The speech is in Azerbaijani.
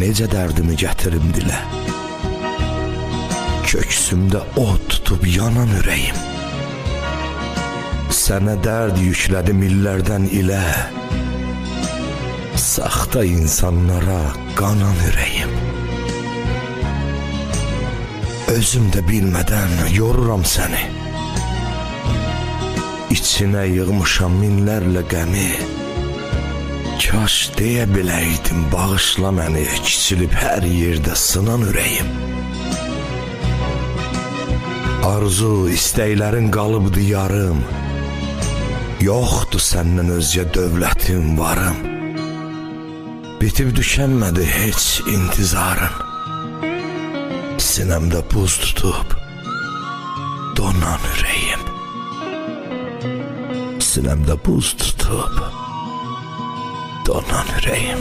necə dərdimi gətirim dilə. Köksümdə od tutub yanan ürəyim. Sənə dərd yüklədim illərdən ilə. Saxta insanlara qanan ürəyim. Özüm də bilmədən yoruram səni. İçinə yığmışam minlərlə qəmi. Kaş deyə biləydim, bağışla məni, kiçilib hər yerdə sınan ürəyim. Arzu, istəklərin qalıbdı yarım. Yoxdur səndən özgə dövlətim, varım. Bitib düşənmədi heç intizarın. Sinəmdə buz tutub donan ürəyim. Sinəmdə buz tutub donan ürəyim.